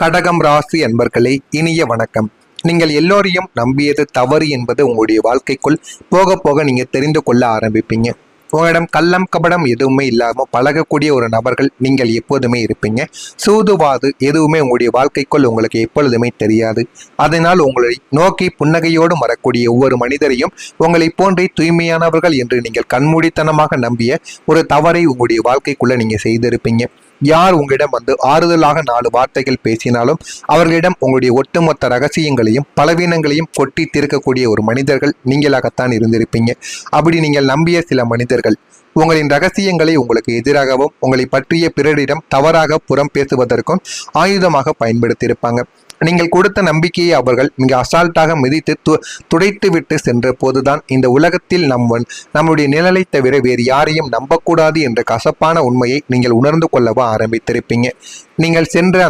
கடகம் ராசி அன்பர்களே, இனிய வணக்கம். நீங்கள் எல்லோரையும் நம்பியது தவறு என்பது உங்களுடைய வாழ்க்கைக்குள் போக போக நீங்க தெரிந்து கொள்ள ஆரம்பிப்பீங்க. உங்களிடம் கள்ளம் கபடம் எதுவுமே இல்லாம பழகக்கூடிய ஒரு நபர்கள் நீங்கள் எப்போதுமே இருப்பீங்க. சூதுவாது எதுவுமே உங்களுடைய வாழ்க்கைக்குள் உங்களுக்கு எப்பொழுதுமே தெரியாது. அதனால் உங்களை நோக்கி புன்னகையோடு வரக்கூடிய ஒவ்வொரு மனிதரையும் உங்களை போன்றே தூய்மையானவர்கள் என்று நீங்கள் கண்மூடித்தனமாக நம்பிய ஒரு தவறை உங்களுடைய வாழ்க்கைக்குள்ள நீங்க செய்திருப்பீங்க. யார் உங்களிடம் வந்து ஆறுதலாக 4 வார்த்தைகள் பேசினாலும் அவர்களிடம் உங்களுடைய ஒட்டுமொத்த ரகசியங்களையும் பலவீனங்களையும் கொட்டி தீர்க்கக்கூடிய ஒரு மனிதர்கள் நீங்களாகத்தான் இருந்திருப்பீங்க. அப்படி நீங்கள் நம்பிய சில மனிதர்கள் உங்களின் ரகசியங்களை உங்களுக்கு எதிராகவும் உங்களை பற்றிய பிறரிடம் தவறாக புறம் பேசுவதற்கும் ஆயுதமாக பயன்படுத்தியிருப்பாங்க. நீங்கள் கொடுத்த நம்பிக்கையை அவர்கள் மிக அசால்ட்டாக மிதித்து துடைத்து விட்டு சென்ற போதுதான் இந்த உலகத்தில் நம்முடைய நிழலை தவிர வேறு யாரையும் நம்பக்கூடாது என்ற கசப்பான உண்மையை நீங்கள் உணர்ந்து கொள்ளவா ஆரம்பித்திருப்பீங்க. நீங்கள் செய்த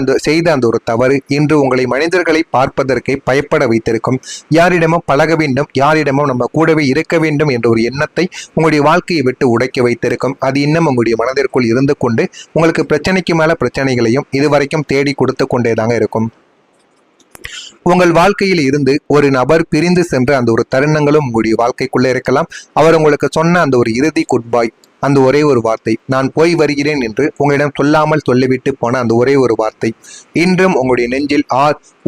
அந்த ஒரு தவறு இன்று உங்களை மனிதர்களை பார்ப்பதற்கே பயப்பட வைத்திருக்கும். யாரிடமும் பழக வேண்டும், யாரிடமும் நம்ம கூடவே இருக்க வேண்டும் என்ற ஒரு எண்ணத்தை உங்களுடைய வாழ்க்கையை விட்டு உடைக்க வைத்திருக்கும். அது இன்னும் உங்களுடைய மனதிற்குள் இருந்து கொண்டு உங்களுக்கு பிரச்சனைக்கு மேல பிரச்சனைகளையும் இதுவரைக்கும் தேடி கொடுத்து கொண்டேதாங்க இருக்கும். உங்கள் வாழ்க்கையில் இருந்து ஒரு நபர் பிரிந்து சென்ற அந்த ஒரு தருணங்களும் உங்களுடைய வாழ்க்கைக்குள்ள இருக்கலாம். அவர் உங்களுக்கு சொன்ன அந்த ஒரு இறுதி குட்பாய், அந்த ஒரே ஒரு வார்த்தை, நான் போய் வருகிறேன் என்று உங்களிடம் சொல்லாமல் சொல்லிவிட்டு போன அந்த ஒரே ஒரு வார்த்தை இன்றும் உங்களுடைய நெஞ்சில்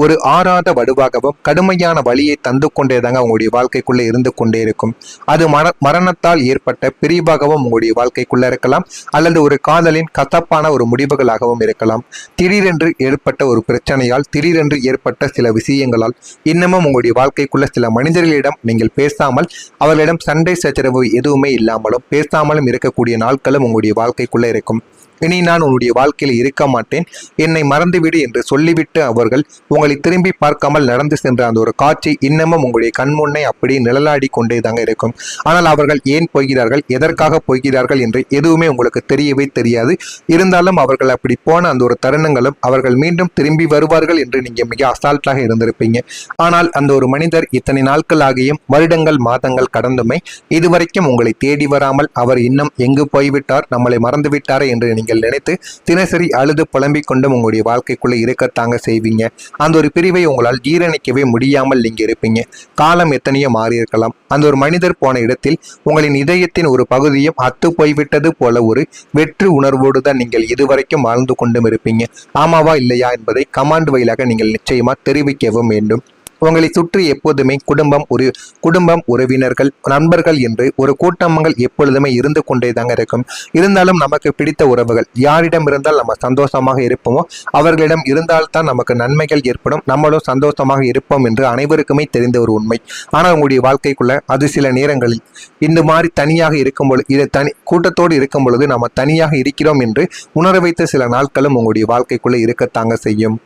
ஒரு ஆறாத வடுவாகவும் கடுமையான வழியை தந்து கொண்டேதாங்க உங்களுடைய வாழ்க்கைக்குள்ள இருந்து கொண்டே இருக்கும். அது மரணத்தால் ஏற்பட்ட பிரிவாகவும் உங்களுடைய வாழ்க்கைக்குள்ள இருக்கலாம், அல்லது ஒரு காதலின் கசப்பான ஒரு முடிவுகளாகவும் இருக்கலாம். திடீரென்று ஏற்பட்ட ஒரு பிரச்சனையால், திடீரென்று ஏற்பட்ட சில விஷயங்களால் இன்னமும் உங்களுடைய வாழ்க்கைக்குள்ள சில மனிதர்களிடம் நீங்கள் பேசாமல், அவர்களிடம் சண்டை சச்சரவு எதுவுமே இல்லாமலும் பேசாமலும் இருக்கக்கூடிய நாட்களும் உங்களுடைய வாழ்க்கைக்குள்ள இருக்கும். இனி நான் உன்னுடைய வாழ்க்கையில் இருக்க மாட்டேன், என்னை மறந்துவிடு என்று சொல்லிவிட்டு அவர்கள் உங்களை திரும்பி பார்க்காமல் நடந்து சென்ற அந்த ஒரு காட்சி இன்னமும் உங்களுடைய கண்முன்னே அப்படியே நிழலாடி கொண்டே தாங்க இருக்கும். ஆனால் அவர்கள் ஏன் போகிறார்கள், எதற்காக போகிறார்கள் என்று எதுவுமே உங்களுக்கு தெரியவே தெரியாது. இருந்தாலும் அவர்கள் அப்படி போன அந்த ஒரு தருணங்களும் அவர்கள் மீண்டும் திரும்பி வருவார்கள் என்று நீங்க மிக அசால்ட்டாக இருந்திருப்பீங்க. ஆனால் அந்த ஒரு மனிதர் இத்தனை நாட்களாகியும் வருடங்கள் மாதங்கள் கடந்துமே இதுவரைக்கும் உங்களை தேடி வராமல் அவர் இன்னும் எங்கு போய்விட்டார், நம்மளை மறந்து விட்டாரே என்று நீங்கள் நினைத்து தினசரி அழுது புலம்பிக் கொண்டும் உங்களுடைய வாழ்க்கைக்குள்ள இருக்கத்தாங்க செய்வீங்க. அந்த ஒரு பிரிவை உங்களால் ஜீரணிக்கவே முடியாமல் நீங்க இருப்பீங்க. காலம் எத்தனையோ மாறி இருக்கலாம். அந்த ஒரு மனிதர் போன இடத்தில் உங்களின் இதயத்தின் ஒரு பகுதியும் அத்து போய்விட்டது போல ஒரு வெற்று உணர்வோடு தான் நீங்கள் இதுவரைக்கும் வாழ்ந்து கொண்டும் இருப்பீங்க. ஆமாவா இல்லையா என்பதை கமாண்ட் வாயிலாக நீங்கள் நிச்சயமா தெரிவிக்கவும் வேண்டும். உங்களை சுற்றி எப்போதுமே குடும்பம் உறவினர்கள் நண்பர்கள் என்று ஒரு கூட்டங்கள் எப்பொழுதுமே இருந்து கொண்டே தாங்க இருக்கும். இருந்தாலும் நமக்கு பிடித்த உறவுகள் யாரிடம் இருந்தால் நம்ம சந்தோஷமாக இருப்போமோ அவர்களிடம் இருந்தால்தான் நமக்கு நன்மைகள் ஏற்படும், நம்மளும் சந்தோஷமாக இருப்போம் என்று அனைவருக்குமே தெரிந்த ஒரு உண்மை. ஆனால் உங்களுடைய வாழ்க்கைக்குள்ள அது சில நேரங்களில் இந்த மாதிரி தனியாக இருக்கும் பொழுது கூட்டத்தோடு இருக்கும் பொழுது நம்ம தனியாக இருக்கிறோம் என்று உணர வைத்த சில நாட்களும் உங்களுடைய வாழ்க்கைக்குள்ள இருக்கத்தாங்க செய்யும்.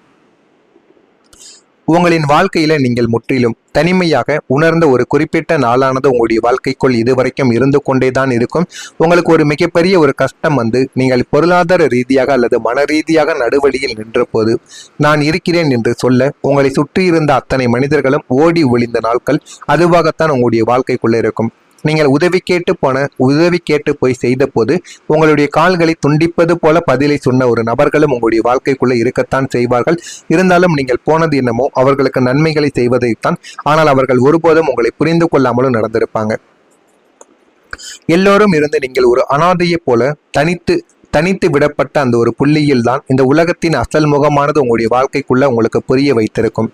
உங்களின் வாழ்க்கையில நீங்கள் முற்றிலும் தனிமையாக உணர்ந்த ஒரு குறிப்பிட்ட நாளானது உங்களுடைய வாழ்க்கைக்குள் இதுவரைக்கும் இருந்து கொண்டேதான் இருக்கும். உங்களுக்கு ஒரு மிகப்பெரிய ஒரு கஷ்டம் வந்து நீங்கள் பொருளாதார ரீதியாக அல்லது மன ரீதியாக நடுவழியில் நின்ற போது நான் இருக்கிறேன் என்று சொல்ல உங்களை சுற்றி இருந்த அத்தனை மனிதர்களும் ஓடி ஒளிந்த நாட்கள் அதுவாகத்தான் உங்களுடைய வாழ்க்கைக்குள்ள இருக்கும். நீங்கள் உதவி கேட்டு போய் செய்த போது உங்களுடைய கால்களை துண்டிப்பது போல பதிலை சொன்ன ஒரு நபர்களும் உங்களுடைய வாழ்க்கைக்குள்ள இருக்கத்தான் செய்வார்கள். இருந்தாலும் நீங்கள் போனது என்னமோ அவர்களுக்கு நன்மைகளை செய்வதைத்தான். ஆனால் அவர்கள் ஒருபோதும் உங்களை புரிந்து கொள்ளாமலும் நடந்திருப்பாங்க. எல்லோரும் இருந்து நீங்கள் ஒரு அனாதையை போல தனித்து விடப்பட்ட அந்த ஒரு புள்ளியில் தான் இந்த உலகத்தின் அசல் முகமானது உங்களுடைய வாழ்க்கைக்குள்ள உங்களுக்கு புரிய வைத்திருக்கும்.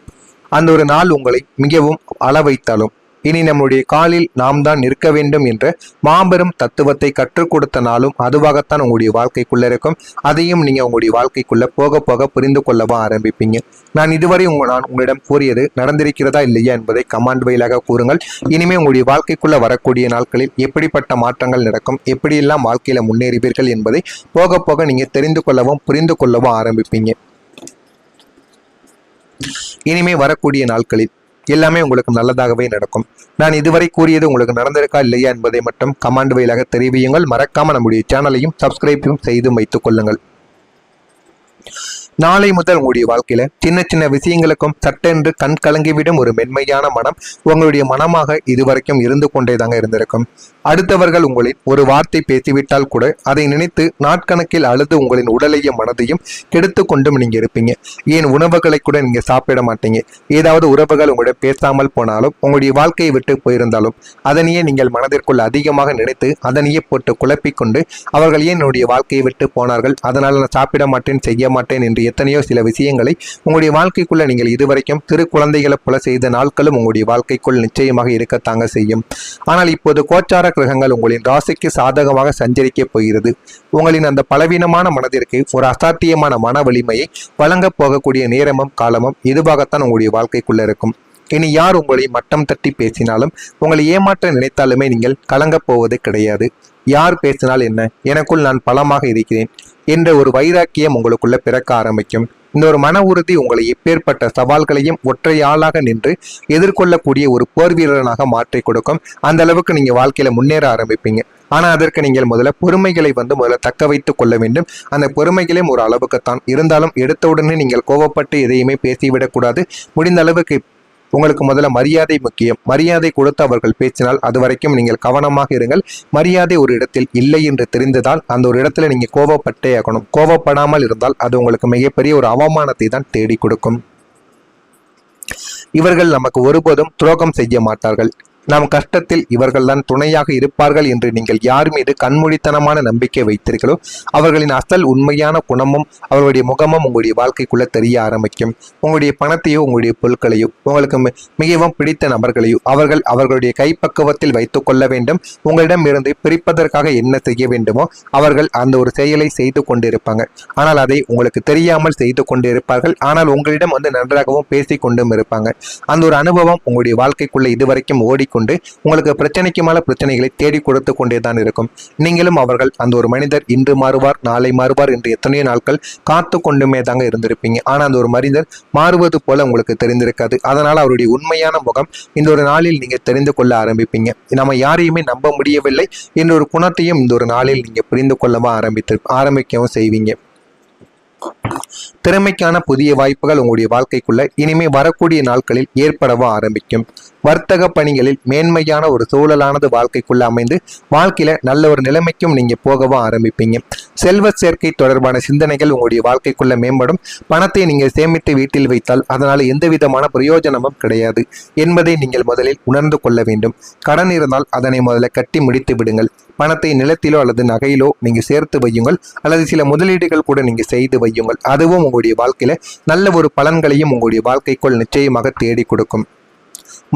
அந்த ஒரு நாள் உங்களை மிகவும் அள வைத்தாலும் இனி நம்முடைய காலில் நாம் தான் நிற்க வேண்டும் என்ற மாபெரும் தத்துவத்தை கற்றுக் கொடுத்த நாளும் அதுவாகத்தான் உங்களுடைய வாழ்க்கைக்குள்ள இருக்கும். அதையும் நீங்க உங்களுடைய வாழ்க்கைக்குள்ள போக போக புரிந்து கொள்ளவா ஆரம்பிப்பீங்க. நான் இதுவரை நான் உங்களிடம் கூறியது நடந்திருக்கிறதா இல்லையா என்பதை கமாண்ட் வாயிலாக கூறுங்கள். இனிமே உங்களுடைய வாழ்க்கைக்குள்ள வரக்கூடிய நாட்களில் எப்படிப்பட்ட மாற்றங்கள் நடக்கும், எப்படியெல்லாம் வாழ்க்கையில முன்னேறுவீர்கள் என்பதை போக போக நீங்க தெரிந்து கொள்ளவும் புரிந்து கொள்ளவும் ஆரம்பிப்பீங்க. இனிமே வரக்கூடிய நாட்களில் எல்லாமே உங்களுக்கு நல்லதாகவே நடக்கும். நான் இதுவரை கூறியது உங்களுக்கு நடந்திருக்கா இல்லையா என்பதை மட்டும் கமாண்ட் வாயிலாக தெரிவியுங்கள். மறக்காம நம்முடைய சேனலையும் சப்ஸ்கிரைபையும் செய்து வைத்துக் கொள்ளுங்கள். நாளை முதல் உங்களுடைய வாழ்க்கையில சின்ன சின்ன விஷயங்களுக்கும் சட்டென்று கண் கலங்கிவிடும் ஒரு மென்மையான மனம் உங்களுடைய மனமாக இதுவரைக்கும் இருந்து கொண்டே தாங்க இருந்திருக்கும். அடுத்தவர்கள் உங்களின் ஒரு வார்த்தை பேசிவிட்டால் கூட அதை நினைத்து நாட்கணக்கில் அழுது உங்களின் உடலையும் மனதையும் கெடுத்து கொண்டும் நீங்க இருப்பீங்க. ஏன் உணவுகளை கூட நீங்க சாப்பிட மாட்டீங்க. ஏதாவது உறவுகள் உங்களிடம் பேசாமல் போனாலும் உங்களுடைய வாழ்க்கையை விட்டு போயிருந்தாலும் அதனையே நீங்கள் மனதிற்குள் அதிகமாக நினைத்து அதனையே போட்டு குழப்பிக்கொண்டு அவர்கள் ஏன் என்னுடைய வாழ்க்கையை விட்டு போனார்கள், அதனால் நான் சாப்பிட மாட்டேன் செய்ய மாட்டேன் என்று எத்தனையோ சில விஷயங்களை உங்களுடைய வாழ்க்கைக்குள்ள நீங்கள் இதுவரைக்கும் சிறு குழந்தைகளை போல செய்த நாட்களும் உங்களுடைய வாழ்க்கைக்குள் நிச்சயமாக இருக்கத்தாங்க செய்யும். ஆனால் இப்போது கோச்சார கிரகங்கள் உங்களின் ராசிக்கு சாதகமாக சஞ்சரிக்க போகிறது. உங்களின் அந்த பலவீனமான மனதிற்கு ஒரு அசாத்தியமான மன வலிமையை வழங்க போகக்கூடிய நேரமும் காலமும் இதுவாகத்தான் உங்களுடைய வாழ்க்கைக்குள்ள இருக்கும். இனி யார் உங்களை மட்டம் தட்டி பேசினாலும் உங்களை ஏமாற்ற நினைத்தாலுமே நீங்கள் கலங்கப் போவது கிடையாது. யார் பேசினால் என்ன, எனக்குள் நான் பலமாக இருக்கிறேன் என்ற ஒரு வைராக்கியம் உங்களுக்குள்ள பிறக்க ஆரம்பிக்கும். இந்த ஒரு மன உறுதி உங்களை எப்பேற்பட்ட சவால்களையும் ஒற்றை ஆளாக நின்று எதிர்கொள்ளக்கூடிய ஒரு போர் வீரனாக மாற்றி கொடுக்கும். அந்த அளவுக்கு நீங்க வாழ்க்கையில முன்னேற ஆரம்பிப்பீங்க. ஆனா அதற்கு நீங்கள் முதல்ல பொறுமைகளை முதல்ல தக்க வைத்துக் கொள்ள வேண்டும். அந்த பொறுமைகளையும் ஒரு அளவுக்குத்தான் இருந்தாலும் எடுத்த உடனே நீங்கள் கோபப்பட்டு எதையுமே பேசிவிடக்கூடாது. முடிந்த அளவுக்கு உங்களுக்கு முதல்ல மரியாதை முக்கியம். மரியாதை கொடுத்து அவர்கள் பேசினால் அது வரைக்கும் நீங்கள் கவனமாக இருங்கள். மரியாதை ஒரு இடத்தில் இல்லை என்று தெரிந்ததால் அந்த ஒரு இடத்துல நீங்க கோபப்பட்டே ஆகணும். கோபப்படாமல் இருந்தால் அது உங்களுக்கு மிகப்பெரிய ஒரு அவமானத்தை தான் தேடி கொடுக்கும். இவர்கள் நமக்கு ஒருபோதும் துரோகம் செய்ய மாட்டார்கள். நாம் கஷ்டத்தில் இவர்கள்தான் துணையாக இருப்பார்கள் என்று நீங்கள் யார் மீது கண்மூடித்தனமான நம்பிக்கை வைத்தீர்களோ அவர்களின் அசல் உண்மையான குணமும் அவர்களுடைய முகமும் உங்களுடைய வாழ்க்கைக்குள்ள தெரிய ஆரம்பிக்கும். உங்களுடைய பணத்தையோ உங்களுடைய பொருட்களையோ உங்களுக்கு மிகவும் பிடித்த நபர்களையோ அவர்கள் அவர்களுடைய கைப்பக்குவத்தில் வைத்துக் கொள்ள வேண்டும். உங்களிடம் இருந்து பிரிப்பதற்காக என்ன செய்ய வேண்டுமோ அவர்கள் அந்த ஒரு செயலை செய்து கொண்டிருப்பாங்க. ஆனால் அதை உங்களுக்கு தெரியாமல் செய்து கொண்டிருப்பார்கள். ஆனால் உங்களிடம் நன்றாகவும் பேசிக் கொண்டும் இருப்பாங்க. அந்த ஒரு அனுபவம் உங்களுடைய வாழ்க்கைக்குள்ள இதுவரைக்கும் கொண்டு உங்களுக்கு பிரச்சனைக்கு மேல பிரச்சனைகளை தேடி கொடுத்து கொண்டேதான் இருக்கும். நீங்களும் அவர்கள் அந்த ஒரு மனிதர் இன்று மாறுவார் நாளை மாறுவார் என்று எத்தனையோ நாட்கள் காத்து கொண்டுமே தாங்க இருந்திருப்பீங்க. ஆனா அந்த ஒரு மனிதர் மாறுவது போல உங்களுக்கு தெரிந்திருக்காது. அதனால அவருடைய உண்மையான முகம் இந்த ஒரு நாளில் நீங்க தெரிந்து கொள்ள ஆரம்பிப்பீங்க. நம்ம யாரையுமே நம்ப முடியவில்லை என்ற ஒரு குணத்தையும் இந்த ஒரு நாளில் நீங்க புரிந்து கொள்ளவும் ஆரம்பிக்கவும் செய்வீங்க. திறமைக்கான புதிய வாய்ப்புகள் உங்களுடைய வாழ்க்கைக்குள்ள இனிமே வரக்கூடிய நாட்களில் ஏற்படவும் ஆரம்பிக்கும். வர்த்தக பணிகளில் மேன்மையான ஒரு சூழலானது வாழ்க்கைக்குள்ள அமைந்து வாழ்க்கையில நல்ல ஒரு நிலைமைக்கும் நீங்க போகவும் ஆரம்பிப்பீங்க. செல்வ சேர்க்கை தொடர்பான சிந்தனைகள் உங்களுடைய வாழ்க்கைக்குள்ள மேம்படும். பணத்தை நீங்கள் சேமித்து வீட்டில் வைத்தால் அதனால எந்த விதமான பிரயோஜனமும் கிடையாது என்பதை நீங்கள் முதலில் உணர்ந்து கொள்ள வேண்டும். கடன் இருந்தால் அதனை முதல்ல கட்டி முடித்து விடுங்கள். பணத்தை நிலத்திலோ அல்லது நகையிலோ நீங்க சேர்த்து வையுங்கள் அல்லது சில முதலீடுகள் கூட நீங்க செய்து வையுங்கள். அதுவும் உங்களுடைய வாழ்க்கையில நல்ல ஒரு பலன்களையும் உங்களுடைய வாழ்க்கைக்குள் நிச்சயமாக தேடி கொடுக்கும்.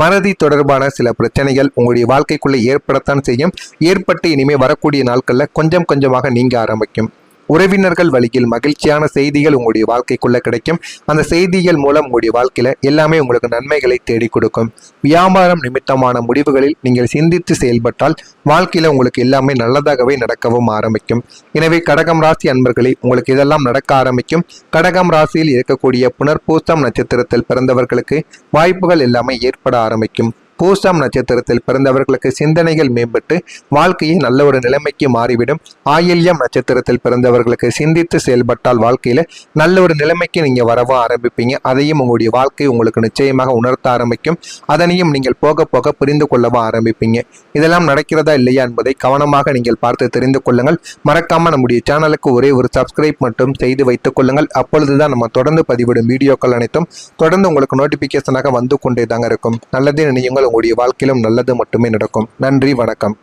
மறதி தொடர்பான சில பிரச்சனைகள் உங்களுடைய வாழ்க்கைக்குள்ள ஏற்படத்தான் செய்யும். ஏற்பட்டு இனிமே வரக்கூடிய நாட்கள்ல கொஞ்சம் கொஞ்சமாக நீங்க ஆரம்பிக்கும். உறவினர்கள் வழியில் மகிழ்ச்சியான செய்திகள் உங்களுடைய வாழ்க்கைக்குள்ள கிடைக்கும். அந்த செய்திகள் மூலம் உங்களுடைய வாழ்க்கையில எல்லாமே உங்களுக்கு நன்மைகளை தேடி கொடுக்கும். வியாபாரம் நிமித்தமான முடிவுகளில் நீங்கள் சிந்தித்து செயல்பட்டால் வாழ்க்கையில உங்களுக்கு எல்லாமே நல்லதாகவே நடக்கவும் ஆரம்பிக்கும். எனவே கடகம் ராசி அன்பர்களே, உங்களுக்கு இதெல்லாம் நடக்க ஆரம்பிக்கும். கடகம் ராசியில் இருக்கக்கூடிய புனர்பூசம் நட்சத்திரத்தில் பிறந்தவர்களுக்கு வாய்ப்புகள் எல்லாமே ஏற்பட ஆரம்பிக்கும். பூசம் நட்சத்திரத்தில் பிறந்தவர்களுக்கு சிந்தனைகள் மேம்பட்டு வாழ்க்கையை நல்ல ஒரு நிலைமைக்கு மாறிவிடும். ஆயில்யம் நட்சத்திரத்தில் பிறந்தவர்களுக்கு சிந்தித்து செயல்பட்டால் வாழ்க்கையில நல்ல ஒரு நிலைமைக்கு நீங்க வரவும் ஆரம்பிப்பீங்க. அதையும் உங்களுடைய வாழ்க்கை உங்களுக்கு நிச்சயமாக உணர்த்த ஆரம்பிக்கும். அதனையும் நீங்கள் போக போக புரிந்து கொள்ளவும் ஆரம்பிப்பீங்க. இதெல்லாம் நடக்கிறதா இல்லையா என்பதை கவனமாக நீங்கள் பார்த்து தெரிந்து கொள்ளுங்கள். மறக்காம நம்முடைய சேனலுக்கு ஒரே ஒரு சப்ஸ்கிரைப் மட்டும் செய்து வைத்துக் கொள்ளுங்கள். அப்பொழுதுதான் நம்ம தொடர்ந்து பதிவிடும் வீடியோக்கள் அனைத்தும் தொடர்ந்து உங்களுக்கு நோட்டிபிகேஷனாக வந்து கொண்டே தாங்க இருக்கும். நல்லதே நினையுங்கள். உங்களுடைய வாழ்க்கையிலும் நல்லது மட்டுமே நடக்கும். நன்றி, வணக்கம்.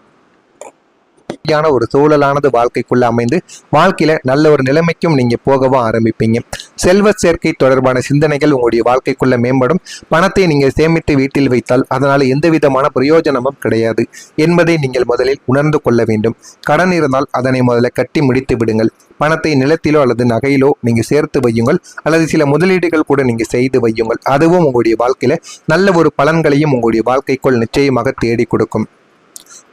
ஒரு சூழலானது வாழ்க்கைக்குள்ள அமைந்து வாழ்க்கையில நல்ல ஒரு நிலைமைக்கும் நீங்க போகவும் ஆரம்பிப்பீங்க. செல்வ சேர்க்கை தொடர்பான சிந்தனைகள் உங்களுடைய வாழ்க்கைக்குள்ள மேம்படும். பணத்தை நீங்கள் சேமித்து வீட்டில் வைத்தால் அதனால எந்த விதமான பிரயோஜனமும் கிடையாது என்பதை நீங்கள் முதலில் உணர்ந்து கொள்ள வேண்டும். கடன் இருந்தால் அதனை முதல்ல கட்டி முடித்து விடுங்கள். பணத்தை நிலத்திலோ அல்லது நகையிலோ நீங்க சேர்த்து வையுங்கள் அல்லது சில முதலீடுகள் கூட நீங்க செய்து வையுங்கள். அதுவும் உங்களுடைய வாழ்க்கையில நல்ல ஒரு பலன்களையும் உங்களுடைய வாழ்க்கைக்குள் நிச்சயமாக தேடி கொடுக்கும்.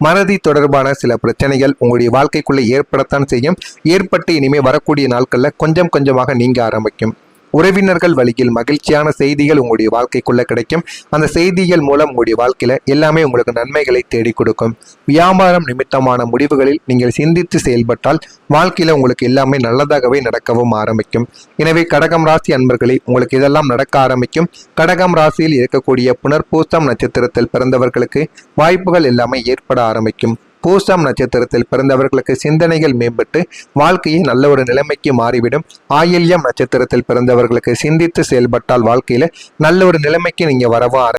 மறதி தொடர்பான சில பிரச்சனைகள் உங்களுடைய வாழ்க்கைக்குள்ள ஏற்படத்தான் செய்யும். ஏற்பட்டு இனிமே வரக்கூடிய நாட்கள்ல கொஞ்சம் கொஞ்சமாக நீங்க ஆரம்பிக்கும். உறவினர்கள் வழியில் மகிழ்ச்சியான செய்திகள் உங்களுடைய வாழ்க்கைக்குள்ள கிடைக்கும். அந்த செய்திகள் மூலம் உங்களுடைய வாழ்க்கையில எல்லாமே உங்களுக்கு நன்மைகளை தேடி கொடுக்கும். வியாபாரம் நிமித்தமான முடிவுகளில் நீங்கள் சிந்தித்து செயல்பட்டால் வாழ்க்கையில உங்களுக்கு எல்லாமே நல்லதாகவே நடக்கவும் ஆரம்பிக்கும். எனவே கடகம் ராசி அன்பர்களே, உங்களுக்கு இதெல்லாம் நடக்க ஆரம்பிக்கும். கடகம் ராசியில் இருக்கக்கூடிய புனர்பூசம் நட்சத்திரத்தில் பிறந்தவர்களுக்கு வாய்ப்புகள் எல்லாமே ஏற்பட ஆரம்பிக்கும். பூசம் நட்சத்திரத்தில் பிறந்தவர்களுக்கு சிந்தனைகள் மேம்பட்டு வாழ்க்கையை நல்ல ஒரு நிலைமைக்கு மாறிவிடும். ஆயில்யம் நட்சத்திரத்தில் பிறந்தவர்களுக்கு சிந்தித்து செயல்பட்டால் வாழ்க்கையில நல்ல ஒரு நிலைமைக்கு நீங்க வரவும்